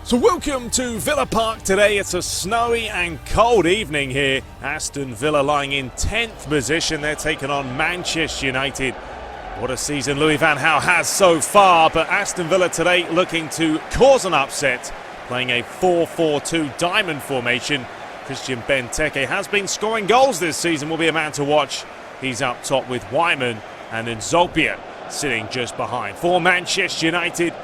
So welcome to Villa Park today. It's a snowy and cold evening here. Aston Villa lying in 10th position. They're taking on Manchester United. What a season Louis van Gaal has so far, but Aston Villa today looking to cause an upset, playing a 4-4-2 diamond formation. Christian Benteke has been scoring goals this season, will be a man to watch. He's up top with Wyman and then Zolpia sitting just behind. For Manchester United,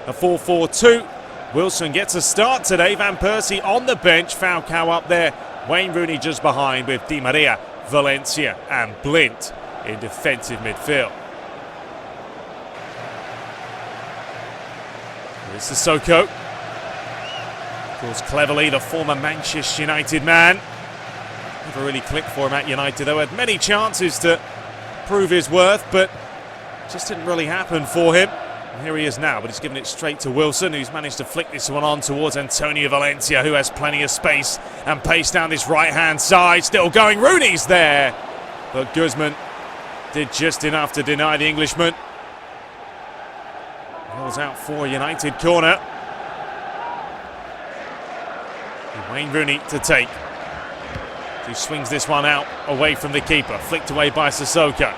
a 4-4-2. Wilson gets a start today. Van Persie on the bench. Falcao up there. Wayne Rooney just behind with Di Maria, Valencia and Blint in defensive midfield. Here's Sissoko. Of course, cleverly, the former Manchester United man. Never really clicked for him at United, though. Had many chances to prove his worth, but just didn't really happen for him. And here he is now, but he's given it straight to Wilson, who's managed to flick this one on towards Antonio Valencia, who has plenty of space and pace down this right-hand side. Still going, Rooney's there, but Guzman did just enough to deny the Englishman. Rolls out for a United corner. And Wayne Rooney to take. He swings this one out away from the keeper, flicked away by Sissoko.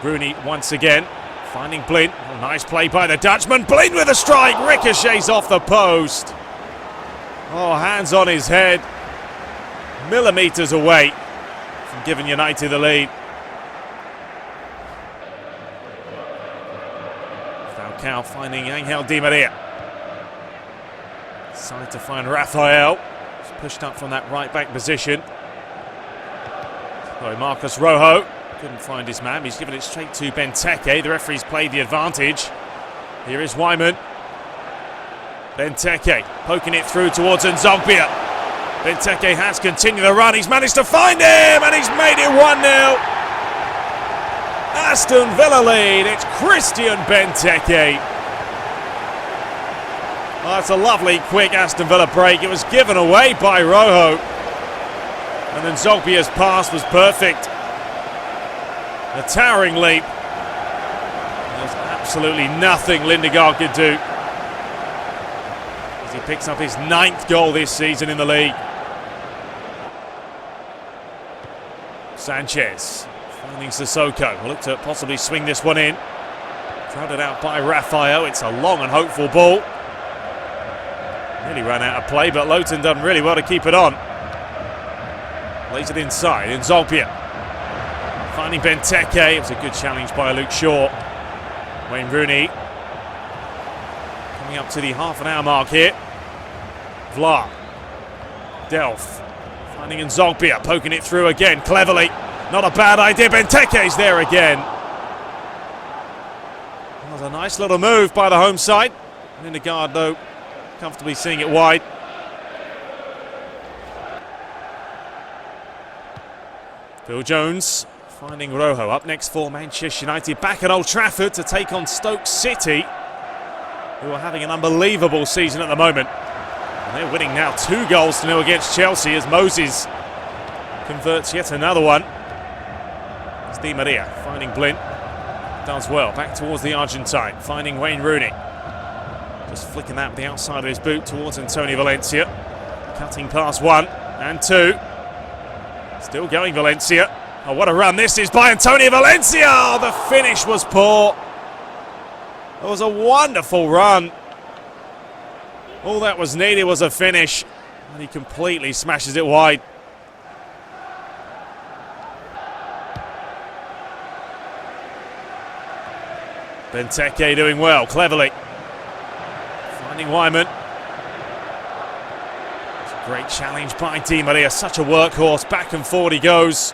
Rooney once again. Finding Blint. Oh, nice play by the Dutchman. Blint with a strike. Ricochets off the post. Oh, hands on his head. Millimetres away from giving United the lead. Falcao finding Angel Di Maria. Side to find Rafael. He's pushed up from that right back position. Sorry, Marcos Rojo. Couldn't find his man. He's given it straight to Benteke. The referee's played the advantage. Here is Wyman. Benteke poking it through towards Nzogbia. Benteke has continued the run. He's managed to find him and he's made it 1-0. Aston Villa lead. It's Christian Benteke. Oh, it's a lovely quick Aston Villa break. It was given away by Rojo. And then Nzogbia's pass was perfect. A towering leap. There's absolutely nothing Lindegaard could do as he picks up his 9th goal this season in the league. Sanchez finding Sissoko. Will look to possibly swing this one in. Crowded out by Rafael. It's a long and hopeful ball. Nearly ran out of play, but Lowton done really well to keep it on. Lays it inside. Nzoglia. Finding Benteke. It was a good challenge by Luke Shaw. Wayne Rooney coming up to the half-an-hour mark here. Vla. Delph. Finding Nzogbia. Poking it through again. Cleverly. Not a bad idea. Benteke's there again. That was a nice little move by the home side. Lindegaard, though, comfortably seeing it wide. Phil Jones. Finding Rojo up next for Manchester United back at Old Trafford to take on Stoke City, who are having an unbelievable season at the moment. And they're winning now 2-0 against Chelsea as Moses converts yet another one. It's Di Maria finding Blint. Does well. Back towards the Argentine. Finding Wayne Rooney. Just flicking that with the outside of his boot towards Antonio Valencia. Cutting past 1 and 2. Still going Valencia. Oh, what a run this is by Antonio Valencia! Oh, the finish was poor. It was a wonderful run. All that was needed was a finish. And he completely smashes it wide. Benteke doing well, cleverly. Finding Wyman. It's a great challenge by Di Maria. Such a workhorse. Back and forward he goes.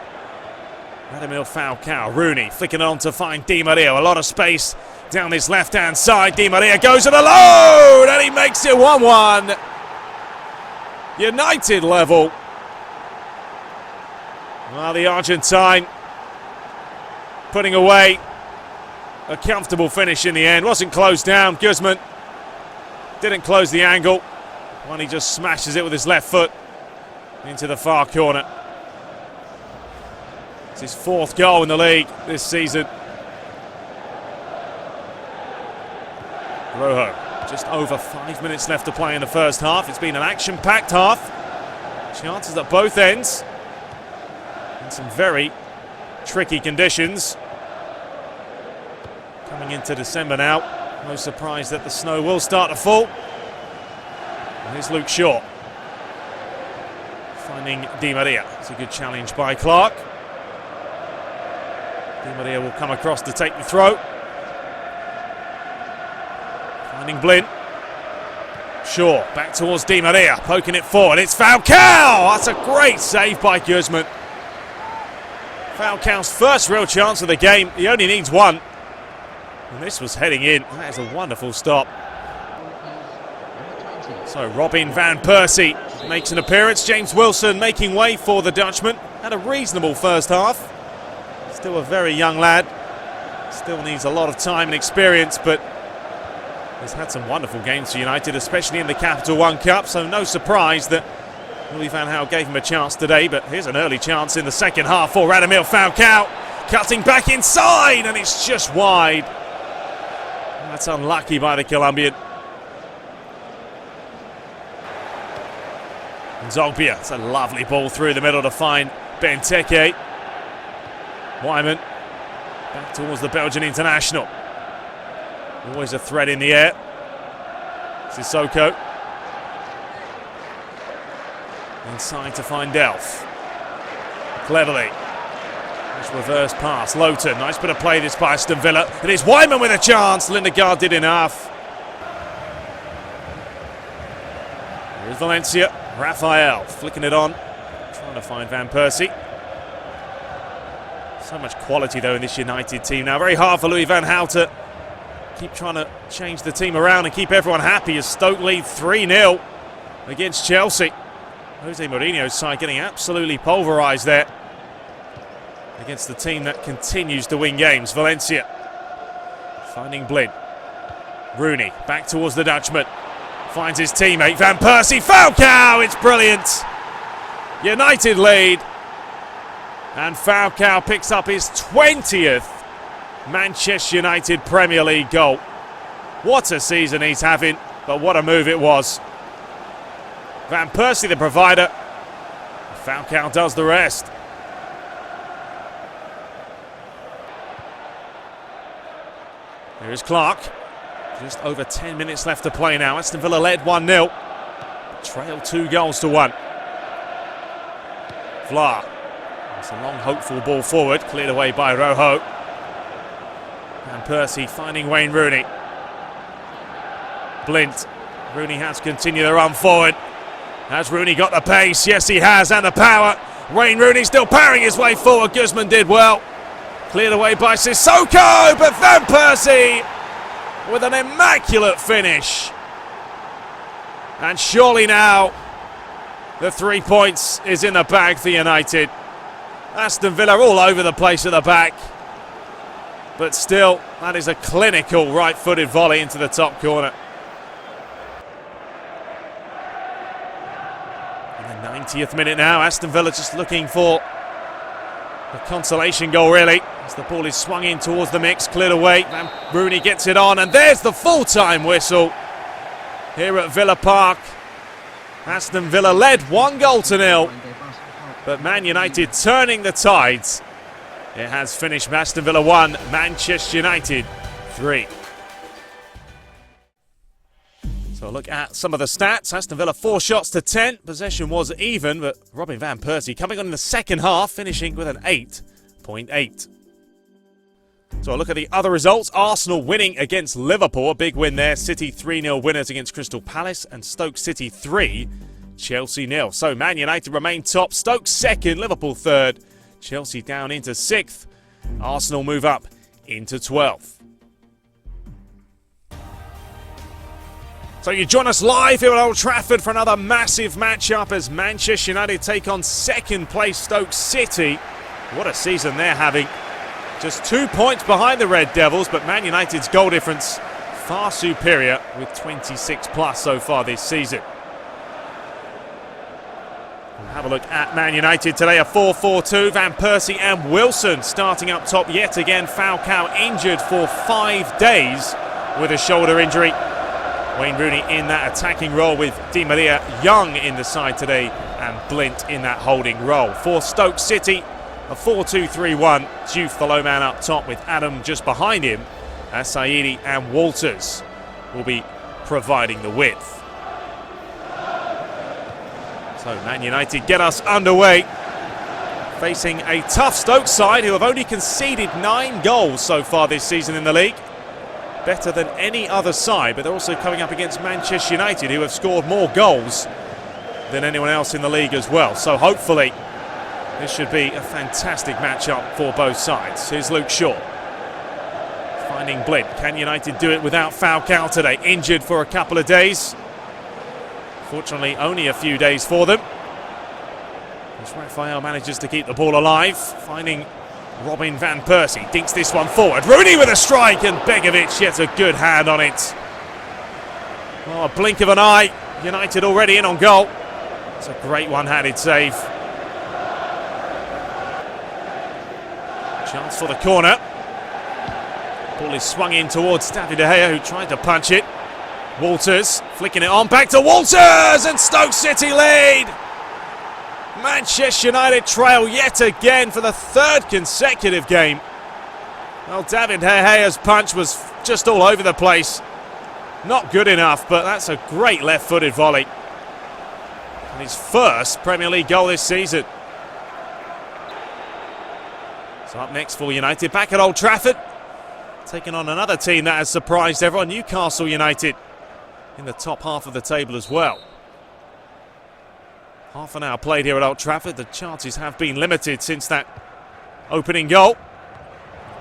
Radamel Falcao, Rooney flicking it on to find Di Maria. A lot of space down this left-hand side. Di Maria goes it alone and he makes it 1-1. United level. Well, the Argentine putting away a comfortable finish in the end. Wasn't closed down. Guzman didn't close the angle. When he just smashes it with his left foot into the far corner. It's his 4th goal in the league this season. Rojo, just over 5 minutes left to play in the first half. It's been an action-packed half. Chances at both ends. In some very tricky conditions. Coming into December now. No surprise that the snow will start to fall. And here's Luke Shaw. Finding Di Maria. It's a good challenge by Clark. Di Maria will come across to take the throw. Finding Blin. Shaw back towards Di Maria, poking it forward. It's Falcao! That's a great save by Guzman. Falcao's first real chance of the game. He only needs one. And this was heading in. That is a wonderful stop. So Robin van Persie makes an appearance. James Wilson making way for the Dutchman. Had a reasonable first half. Still a very young lad. Still needs a lot of time and experience, but has had some wonderful games for United, especially in the Capital One Cup, so no surprise that Louis van Gaal gave him a chance today. But here's an early chance in the second half for Radamel Falcao. Cutting back inside, and it's just wide. That's unlucky by the Colombian. Zogbia, it's a lovely ball through the middle to find Benteke. Wyman back towards the Belgian international. Always a threat in the air. Sissoko. Inside to find Delph. Cleverly. Nice reverse pass. Loughton. Nice bit of play this by Aston Villa. It is Wyman with a chance. Lindegaard did enough. Here's Valencia. Raphael flicking it on. Trying to find Van Persie. So much quality though in this United team now. Very hard for Louis van Gaal to keep trying to change the team around and keep everyone happy as Stoke lead 3-0 against Chelsea. Jose Mourinho's side getting absolutely pulverised there against the team that continues to win games. Valencia finding Blin. Rooney back towards the Dutchman. Finds his teammate Van Persie. Falcao! It's brilliant. United lead. And Falcao picks up his 20th Manchester United Premier League goal. What a season he's having, but what a move it was. Van Persie the provider. Falcao does the rest. There is Clark. Just over 10 minutes left to play now. Aston Villa led 1-0. Trail 2-1. Vla. It's a long, hopeful ball forward. Cleared away by Rojo. Van Persie finding Wayne Rooney. Blint. Rooney has to continue the run forward. Has Rooney got the pace? Yes, he has, and the power. Wayne Rooney still powering his way forward. Guzman did well. Cleared away by Sissoko, but Van Persie with an immaculate finish. And surely now the 3 points is in the bag for United. Aston Villa all over the place at the back. But still, that is a clinical right-footed volley into the top corner. In the 90th minute now, Aston Villa just looking for a consolation goal, really, as the ball is swung in towards the mix, cleared away, and Rooney gets it on, and there's the full-time whistle here at Villa Park. Aston Villa led 1-0, but Man United turning the tides. It has finished Aston Villa 1, Manchester United 3. So a look at some of the stats. Aston Villa 4 shots to 10. Possession was even, but Robin van Persie coming on in the second half, finishing with an 8.8. So a look at the other results. Arsenal winning against Liverpool. A big win there. City 3-0 winners against Crystal Palace, and Stoke City 3, Chelsea 0. So Man United remain top. Stoke second, Liverpool third. Chelsea down into 6th. Arsenal move up into 12th. So you join us live here at Old Trafford for another massive matchup as Manchester United take on second place Stoke City. What a season they're having. Just 2 points behind the Red Devils, but Man United's goal difference far superior with 26 plus so far this season. Have a look at Man United today, a 4-4-2. Van Persie and Wilson starting up top yet again. Falcao injured for 5 days with a shoulder injury. Wayne Rooney in that attacking role with Di Maria Young in the side today and Blint in that holding role. For Stoke City, a 4-2-3-1. Diouf, the low man up top with Adam just behind him. As Saidi and Walters will be providing the width. So Man United get us underway, facing a tough Stoke side who have only conceded 9 goals so far this season in the league. Better than any other side, but they're also coming up against Manchester United, who have scored more goals than anyone else in the league as well. So hopefully this should be a fantastic matchup for both sides. Here's Luke Shaw finding Blint. Can United do it without Falcao today? Injured for a couple of days. Fortunately, only a few days for them. As Raphael manages to keep the ball alive, finding Robin Van Persie. Dinks this one forward. Rooney with a strike, and Begovic gets a good hand on it. Oh, a blink of an eye. United already in on goal. It's a great one-handed save. Chance for the corner. Ball is swung in towards David De Gea, who tried to punch it. Walters flicking it on, back to Walters, and Stoke City lead. Manchester United trail yet again for the 3rd consecutive game. Well, David De Gea's punch was just all over the place. Not good enough, but that's a great left-footed volley. And his first Premier League goal this season. So up next for United, back at Old Trafford, taking on another team that has surprised everyone, Newcastle United, in the top half of the table as well. Half an hour played here at Old Trafford. The chances have been limited since that opening goal.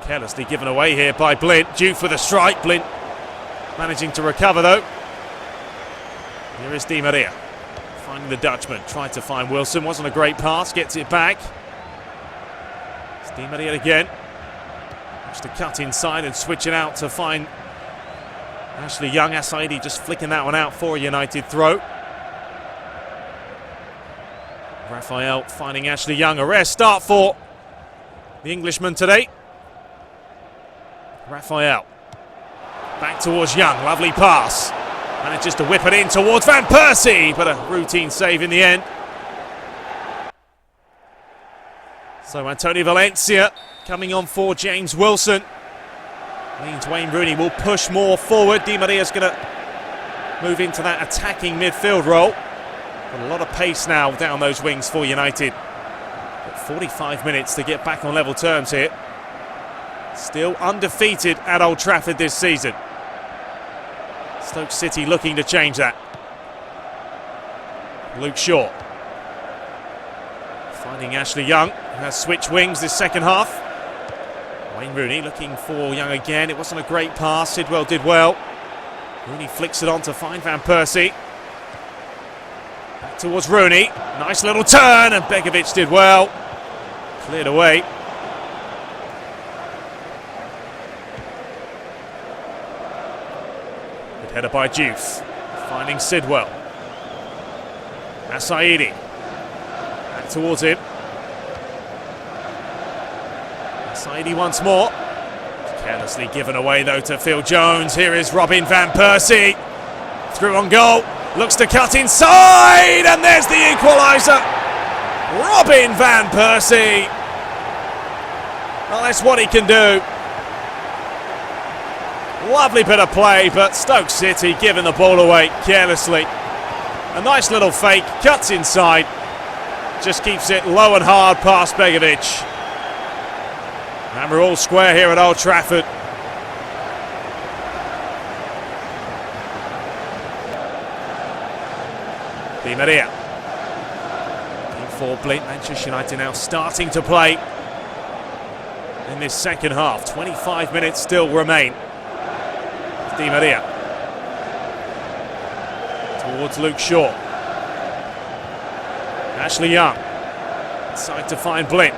Carelessly given away here by Blint. Diouf with a strike. Blint managing to recover though. Here is Di Maria finding the Dutchman. Tried to find Wilson. Wasn't a great pass. Gets it back. It's Di Maria again. Just to cut inside and switch it out to find Ashley Young. Saidi just flicking that one out for a United throw. Raphael finding Ashley Young. A rare start for the Englishman today. Raphael back towards Young. Lovely pass. Manages to whip it in towards Van Persie, but a routine save in the end. So Antonio Valencia coming on for James Wilson. Means Wayne Rooney will push more forward. Di Maria's going to move into that attacking midfield role. Got a lot of pace now down those wings for United. Got 45 minutes to get back on level terms here. Still undefeated at Old Trafford this season. Stoke City looking to change that. Luke Shaw finding Ashley Young, who has switched wings this second half. Wayne Rooney looking for Young again. It wasn't a great pass. Sidwell did well. Rooney flicks it on to find Van Persie. Back towards Rooney. Nice little turn, and Begovic did well. Cleared away. Good header by Diouf. Finding Sidwell. Saidi. Back towards him. Saidi once more. Carelessly given away though to Phil Jones. Here is Robin Van Persie. Through on goal. Looks to cut inside, and there's the equaliser. Robin Van Persie. Well, that's what he can do. Lovely bit of play, but Stoke City giving the ball away carelessly. A nice little fake, cuts inside. Just keeps it low and hard past Begovic. And we're all square here at Old Trafford. Di Maria. For Blint. Manchester United now starting to play in this second half. 25 minutes still remain. Di Maria. Towards Luke Shaw. Ashley Young. Inside to find Blint.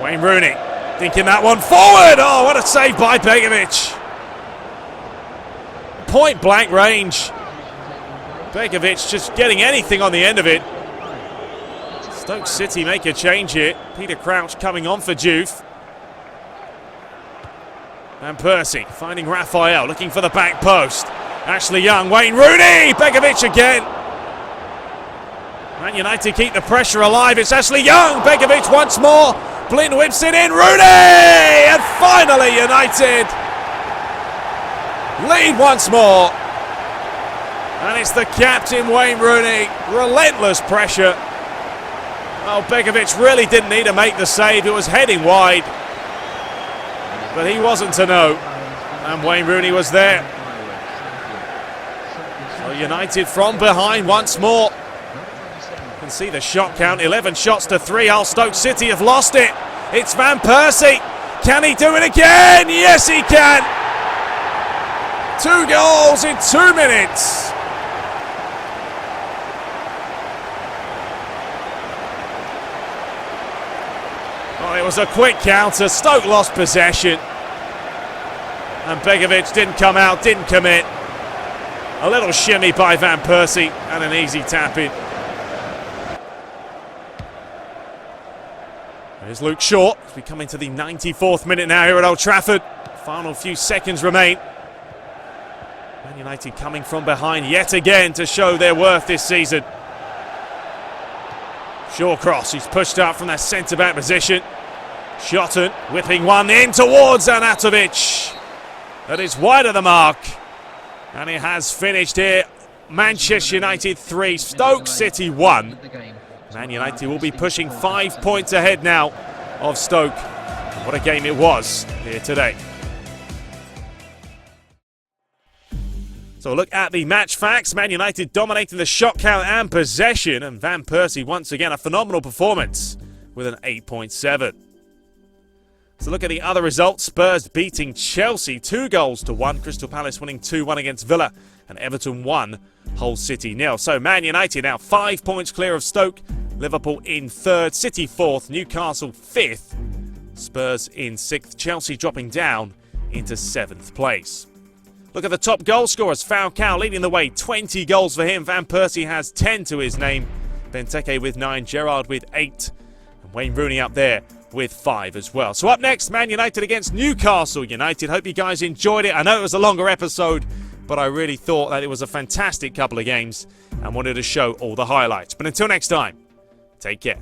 Wayne Rooney thinking that one forward. Oh, what a save by Begovic. Point blank range. Begovic just getting anything on the end of it. Stoke City make a change here. Peter Crouch coming on for Juve. Van Persie finding Raphael, looking for the back post. Ashley Young, Wayne Rooney, Begovic again. Man United keep the pressure alive. It's Ashley Young, Begovic once more. Blin whips it in, Rooney! And finally United lead once more. And it's the captain, Wayne Rooney. Relentless pressure. Oh, Begovic really didn't need to make the save. It was heading wide. But he wasn't to know. And Wayne Rooney was there. So United from behind once more. You can see the shot count, 11 shots to 3. Hull Stoke City have lost it. It's Van Persie. Can he do it again? Yes, he can. 2 goals in 2 minutes. Oh, it was a quick counter. Stoke lost possession. And Begovic didn't come out, didn't commit. A little shimmy by Van Persie and an easy tap in. There's Luke Shaw as we come into the 94th minute now here at Old Trafford. Final few seconds remain. Man United coming from behind yet again to show their worth this season. Shaw cross, he's pushed out from that centre-back position. Shotton whipping one in towards Anatovic. That is wide of the mark. And it has finished here. Manchester United 3, Stoke City 1. Man United will be pushing 5 points ahead now of Stoke. What a game it was here today. So a look at the match facts. Man United dominating the shot count and possession. And Van Persie once again a phenomenal performance with an 8.7. So look at the other results. Spurs beating Chelsea 2-1. Crystal Palace winning 2-1 against Villa. And Everton 1, Hull City 0. So Man United now 5 points clear of Stoke. Liverpool in 3rd, City 4th, Newcastle 5th. Spurs in 6th, Chelsea dropping down into 7th place. Look at the top goal scorers. Falcao leading the way, 20 goals for him. Van Persie has 10 to his name. Benteke with 9, Gerrard with 8. And Wayne Rooney up there with 5 as well. So up next, Man United against Newcastle United. Hope you guys enjoyed it. I know it was a longer episode, but I really thought that it was a fantastic couple of games and wanted to show all the highlights. But until next time, take care.